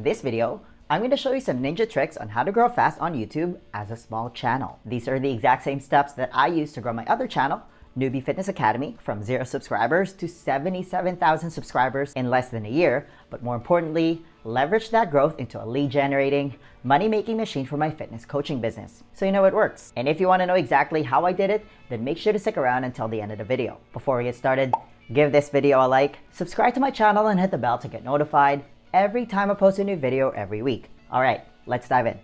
this video, I'm going to show you some ninja tricks on how to grow fast on YouTube as a small channel. These are the exact same steps that I used to grow my other channel, Newbie Fitness Academy, from 0 subscribers to 77,000 subscribers in less than a year, but more importantly, leverage that growth into a lead-generating, money-making machine for my fitness coaching business, so you know it works. And if you want to know exactly how I did it, then make sure to stick around until the end of the video. Before we get started, give this video a like, subscribe to my channel, and hit the bell to get notified every time I post a new video every week. Alright, let's dive in.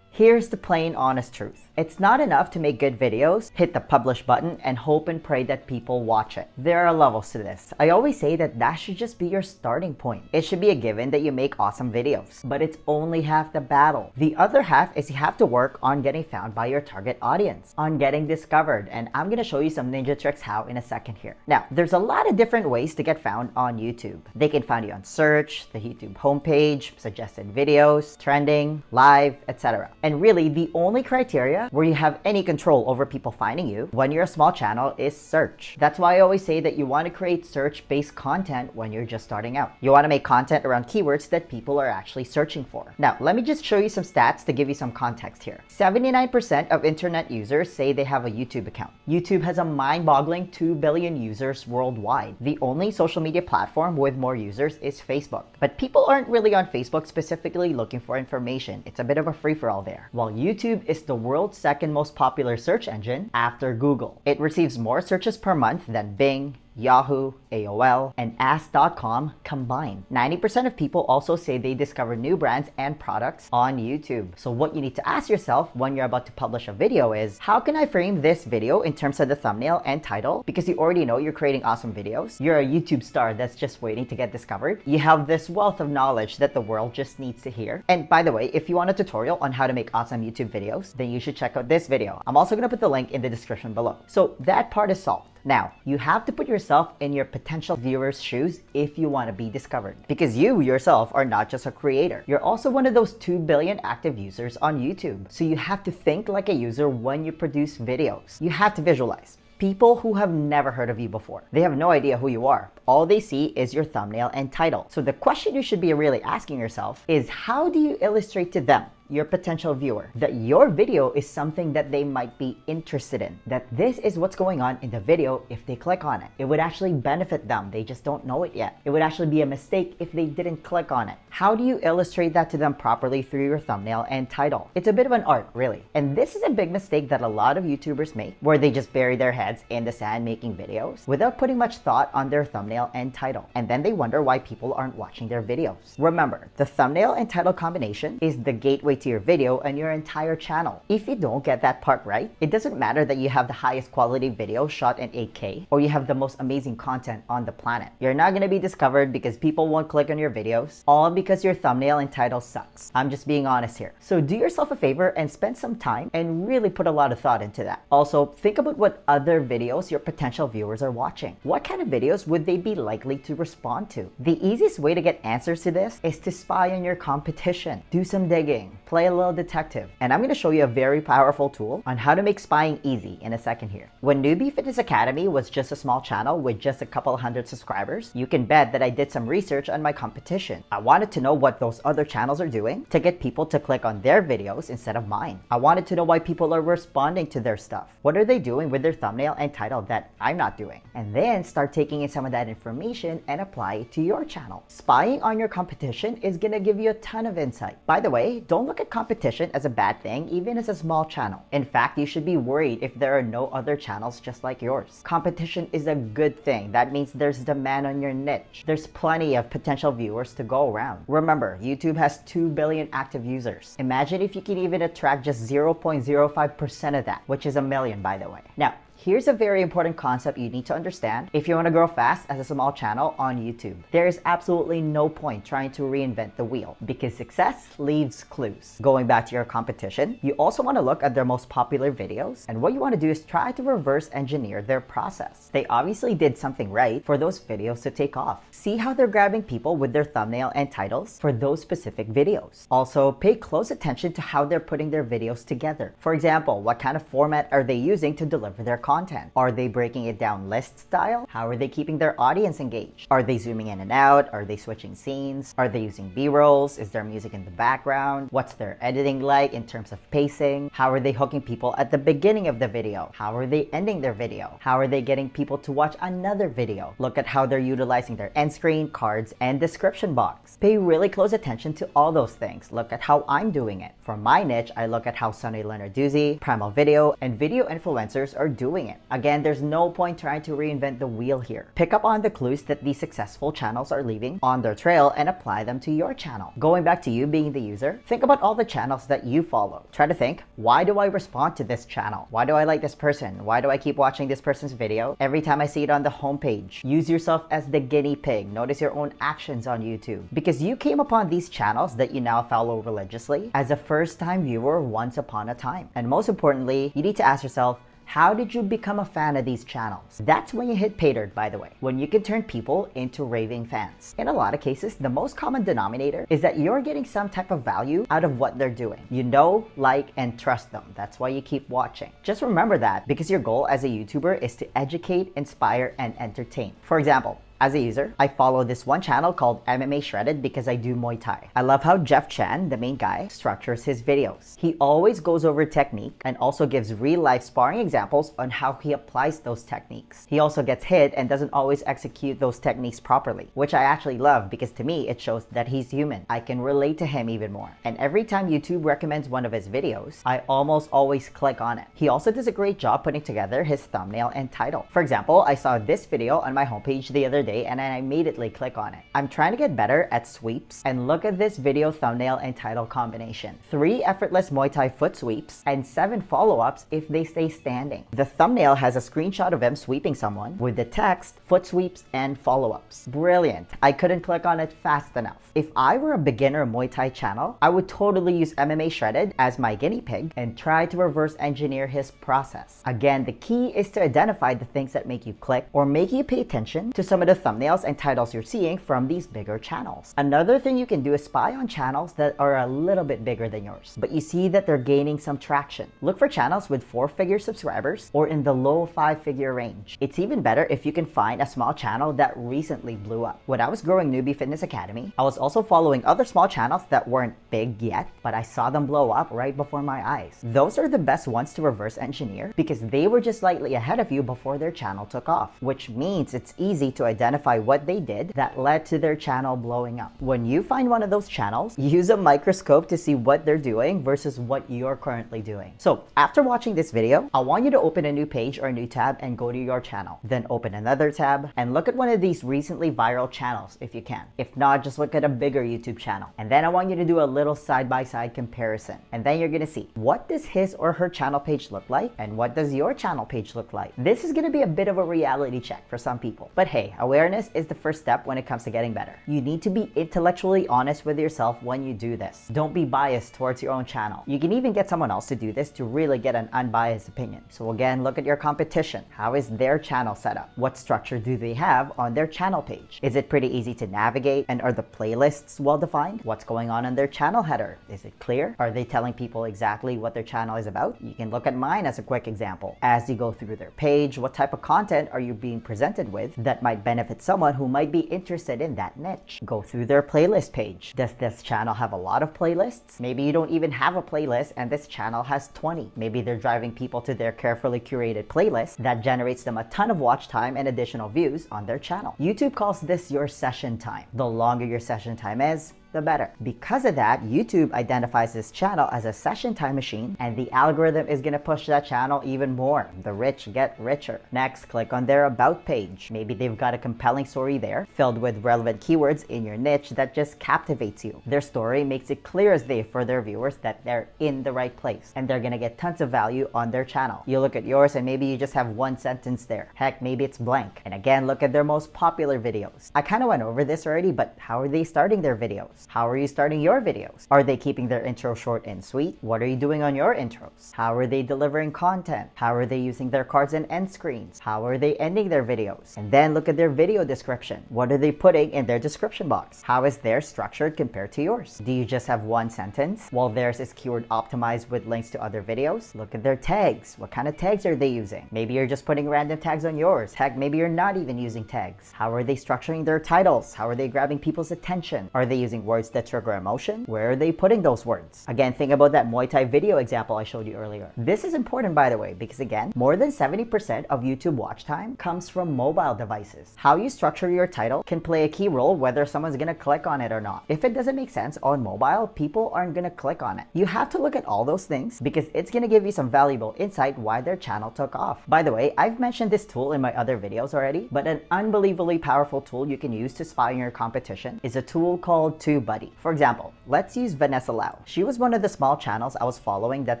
Here's the plain honest truth. It's not enough to make good videos, hit the publish button, and hope and pray that people watch it. There are levels to this. I always say that should just be your starting point. It should be a given that you make awesome videos, but it's only half the battle. The other half is you have to work on getting found by your target audience, on getting discovered, and I'm gonna show you some ninja tricks how in a second here. Now, there's a lot of different ways to get found on YouTube. They can find you on search, the YouTube homepage, suggested videos, trending, live, etc. And really, the only criteria where you have any control over people finding you when you're a small channel is search. That's why I always say that you want to create search-based content when you're just starting out. You want to make content around keywords that people are actually searching for. Now, let me just show you some stats to give you some context here. 79% of internet users say they have a YouTube account. YouTube has a mind-boggling 2 billion users worldwide. The only social media platform with more users is Facebook. But people aren't really on Facebook specifically looking for information. It's a bit of a free-for-all there. While YouTube is the world's second most popular search engine after Google. It receives more searches per month than Bing, Yahoo, AOL, and Ask.com combined. 90% of people also say they discover new brands and products on YouTube. So what you need to ask yourself when you're about to publish a video is, how can I frame this video in terms of the thumbnail and title? Because you already know you're creating awesome videos. You're a YouTube star that's just waiting to get discovered. You have this wealth of knowledge that the world just needs to hear. And by the way, if you want a tutorial on how to make awesome YouTube videos, then you should check out this video. I'm also gonna put the link in the description below. So that part is solved. Now, you have to put yourself in your potential viewers' shoes if you want to be discovered. Because you yourself are not just a creator. You're also one of those 2 billion active users on YouTube. So you have to think like a user when you produce videos. You have to visualize. People who have never heard of you before. They have no idea who you are. All they see is your thumbnail and title. So the question you should be really asking yourself is, how do you illustrate to them, your potential viewer, that your video is something that they might be interested in, that this is what's going on in the video if they click on it. It would actually benefit them, they just don't know it yet. It would actually be a mistake if they didn't click on it. How do you illustrate that to them properly through your thumbnail and title? It's a bit of an art, really. And this is a big mistake that a lot of YouTubers make, where they just bury their heads in the sand making videos without putting much thought on their thumbnail and title. And then they wonder why people aren't watching their videos. Remember, the thumbnail and title combination is the gateway to your video and your entire channel. If you don't get that part right, it doesn't matter that you have the highest quality video shot in 8K or you have the most amazing content on the planet. You're not going to be discovered because people won't click on your videos, all because your thumbnail and title sucks. I'm just being honest here. So do yourself a favor and spend some time and really put a lot of thought into that. Also, think about what other videos your potential viewers are watching. What kind of videos would they be likely to respond to? The easiest way to get answers to this is to spy on your competition. Do some digging. Play a little detective. And I'm going to show you a very powerful tool on how to make spying easy in a second here. When Newbie Fitness Academy was just a small channel with just a couple hundred subscribers, you can bet that I did some research on my competition. I wanted to know what those other channels are doing to get people to click on their videos instead of mine. I wanted to know why people are responding to their stuff. What are they doing with their thumbnail and title that I'm not doing? And then start taking in some of that information and apply it to your channel. Spying on your competition is going to give you a ton of insight. By the way, don't look at competition as a bad thing, even as a small channel. In fact, you should be worried if there are no other channels just like yours. Competition is a good thing. That means there's demand on your niche. There's plenty of potential viewers to go around. Remember, YouTube has 2 billion active users. Imagine if you could even attract just 0.05% of that, which is a million, by the way. Now, here's a very important concept you need to understand if you want to grow fast as a small channel on YouTube. There is absolutely no point trying to reinvent the wheel because success leaves clues. Going back to your competition, you also want to look at their most popular videos, and what you want to do is try to reverse engineer their process. They obviously did something right for those videos to take off. See how they're grabbing people with their thumbnail and titles for those specific videos. Also, pay close attention to how they're putting their videos together. For example, what kind of format are they using to deliver their content? Are they breaking it down list style? How are they keeping their audience engaged? Are they zooming in and out? Are they switching scenes? Are they using B-rolls? Is there music in the background? What's their editing like in terms of pacing? How are they hooking people at the beginning of the video? How are they ending their video? How are they getting people to watch another video? Look at how they're utilizing their end screen, cards, and description box. Pay really close attention to all those things. Look at how I'm doing it. For my niche, I look at how Sunny Leonarduzzi, Primal Video, and video influencers are doing it. Again, there's no point trying to reinvent the wheel here. Pick up on the clues that these successful channels are leaving on their trail and apply them to your channel. Going back to you being the user, think about all the channels that you follow. Try to think, why do I respond to this channel? Why do I like this person? Why do I keep watching this person's video every time I see it on the homepage? Use yourself as the guinea pig. Notice your own actions on YouTube. Because you came upon these channels that you now follow religiously as a first-time viewer once upon a time. And most importantly, you need to ask yourself, how did you become a fan of these channels? That's when you hit pay dirt, by the way, when you can turn people into raving fans. In a lot of cases, the most common denominator is that you're getting some type of value out of what they're doing. You know, like, and trust them. That's why you keep watching. Just remember that, because your goal as a YouTuber is to educate, inspire, and entertain. For example, as a user, I follow this one channel called MMA Shredded because I do Muay Thai. I love how Jeff Chan, the main guy, structures his videos. He always goes over technique and also gives real-life sparring examples on how he applies those techniques. He also gets hit and doesn't always execute those techniques properly, which I actually love because to me, it shows that he's human. I can relate to him even more. And every time YouTube recommends one of his videos, I almost always click on it. He also does a great job putting together his thumbnail and title. For example, I saw this video on my homepage the other day and I immediately click on it. I'm trying to get better at sweeps, and look at this video thumbnail and title combination. 3 effortless Muay Thai foot sweeps and 7 follow-ups if they stay standing. The thumbnail has a screenshot of him sweeping someone with the text, foot sweeps, and follow-ups. Brilliant. I couldn't click on it fast enough. If I were a beginner Muay Thai channel, I would totally use MMA Shredded as my guinea pig and try to reverse engineer his process. Again, the key is to identify the things that make you click or make you pay attention to some of the thumbnails and titles you're seeing from these bigger channels. Another thing you can do is spy on channels that are a little bit bigger than yours, but you see that they're gaining some traction. Look for channels with 4-figure subscribers or in the low 5-figure range. It's even better if you can find a small channel that recently blew up. When I was growing Newbie Fitness Academy, I was also following other small channels that weren't big yet, but I saw them blow up right before my eyes. Those are the best ones to reverse engineer because they were just slightly ahead of you before their channel took off, which means it's easy to identify what they did that led to their channel blowing up. When you find one of those channels, use a microscope to see what they're doing versus what you're currently doing. So after watching this video, I want you to open a new page or a new tab and go to your channel. Then open another tab and look at one of these recently viral channels if you can. If not, just look at a bigger YouTube channel. And then I want you to do a little side-by-side comparison. And then you're gonna see, what does his or her channel page look like? And what does your channel page look like? This is gonna be a bit of a reality check for some people. But hey, awareness is the first step when it comes to getting better. You need to be intellectually honest with yourself when you do this. Don't be biased towards your own channel. You can even get someone else to do this to really get an unbiased opinion. So again, look at your competition. How is their channel set up? What structure do they have on their channel page? Is it pretty easy to navigate? And are the playlists well defined? What's going on in their channel header? Is it clear? Are they telling people exactly what their channel is about? You can look at mine as a quick example. As you go through their page, what type of content are you being presented with that might benefit someone who might be interested in that niche? Go through their playlist page. Does this channel have a lot of playlists? Maybe you don't even have a playlist and this channel has 20. Maybe they're driving people to their carefully curated playlist that generates them a ton of watch time and additional views on their channel. YouTube calls this your session time. The longer your session time is, the better. Because of that, YouTube identifies this channel as a session time machine, and the algorithm is gonna push that channel even more. The rich get richer. Next, click on their about page. Maybe they've got a compelling story there, filled with relevant keywords in your niche that just captivates you. Their story makes it clear as day for their viewers that they're in the right place, and they're gonna get tons of value on their channel. You look at yours and maybe you just have one sentence there. Heck, maybe it's blank. And again, look at their most popular videos. I kind of went over this already, but how are they starting their videos? videos? How are you starting your videos? Are they keeping their intro short and sweet? What are you doing on your intros? How are they delivering content? How are they using their cards and end screens? How are they ending their videos? And then look at their video description. What are they putting in their description box? How is theirs structured compared to yours? Do you just have one sentence while theirs is keyword optimized with links to other videos? Look at their tags. What kind of tags are they using? Maybe you're just putting random tags on yours. Heck, maybe you're not even using tags. How are they structuring their titles? How are they grabbing people's attention? Are they using words that trigger emotion? Where are they putting those words? Again, think about that Muay Thai video example I showed you earlier. This is important, by the way, because again, more than 70% of YouTube watch time comes from mobile devices. How you structure your title can play a key role whether someone's gonna click on it or not. If it doesn't make sense on mobile, people aren't gonna click on it. You have to look at all those things because it's gonna give you some valuable insight why their channel took off. By the way, I've mentioned this tool in my other videos already, but an unbelievably powerful tool you can use to spy on your competition is a tool called TubeBuddy. For example, let's use Vanessa Lau. She was one of the small channels I was following that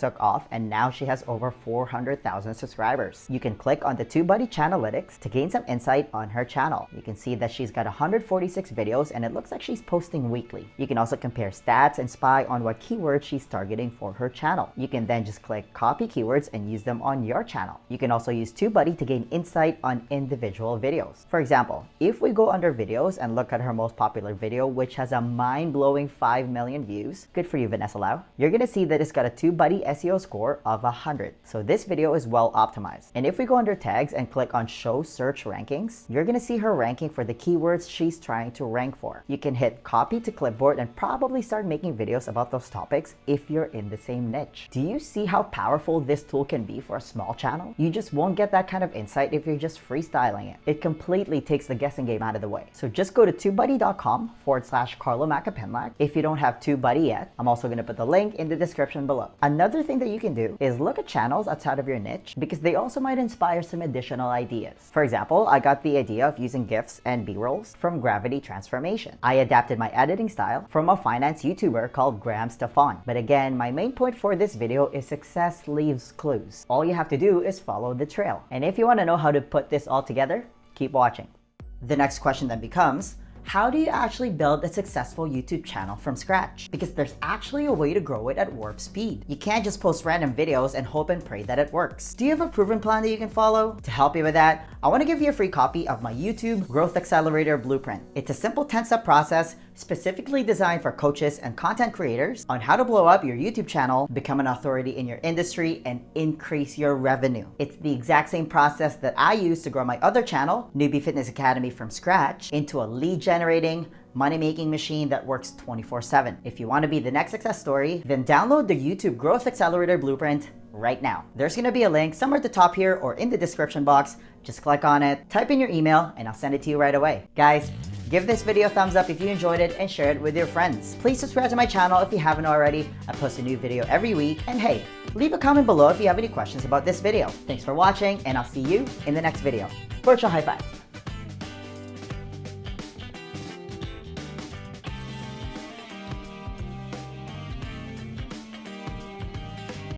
took off, and now she has over 400,000 subscribers. You can click on the TubeBuddy Channelytics to gain some insight on her channel. You can see that she's got 146 videos and it looks like she's posting weekly. You can also compare stats and spy on what keywords she's targeting for her channel. You can then just click copy keywords and use them on your channel. You can also use TubeBuddy to gain insight on individual videos. For example, if we go under videos and look at her most popular video, which has a mind-blowing 5 million views, good for you, Vanessa Lau, you're gonna see that it's got a TubeBuddy SEO score of 100. So this video is well optimized. And if we go under tags and click on show search rankings, you're gonna see her ranking for the keywords she's trying to rank for. You can hit copy to clipboard and probably start making videos about those topics if you're in the same niche. Do you see how powerful this tool can be for a small channel? You just won't get that kind of insight if you're just freestyling it. It completely takes the guessing game out of the way. So just go to tubebuddy.com/Carlo Macapinlac if you don't have TubeBuddy yet. I'm also going to put the link in the description below. Another thing that you can do is look at channels outside of your niche because they also might inspire some additional ideas. For example, I got the idea of using GIFs and B-rolls from Gravity Transformation. I adapted my editing style from a finance YouTuber called Graham Stefan. But again, my main point for this video is success leaves clues. All you have to do is follow the trail. And if you want to know how to put this all together, keep watching. The next question then becomes, how do you actually build a successful YouTube channel from scratch? Because there's actually a way to grow it at warp speed. You can't just post random videos and hope and pray that it works. Do you have a proven plan that you can follow? To help you with that, I want to give you a free copy of my YouTube Growth Accelerator Blueprint. It's a simple 10-step process specifically designed for coaches and content creators on how to blow up your YouTube channel, become an authority in your industry, and increase your revenue. It's the exact same process that I use to grow my other channel, Newbie Fitness Academy, from scratch into a lead generating, money-making machine that works 24/7. If you want to be the next success story, then download the YouTube Growth Accelerator Blueprint right now. There's going to be a link somewhere at the top here or in the description box. Just click on it, type in your email, and I'll send it to you right away. Guys, give this video a thumbs up if you enjoyed it and share it with your friends. Please subscribe to my channel if you haven't already. I post a new video every week. And hey, leave a comment below if you have any questions about this video. Thanks for watching, and I'll see you in the next video. Virtual high five.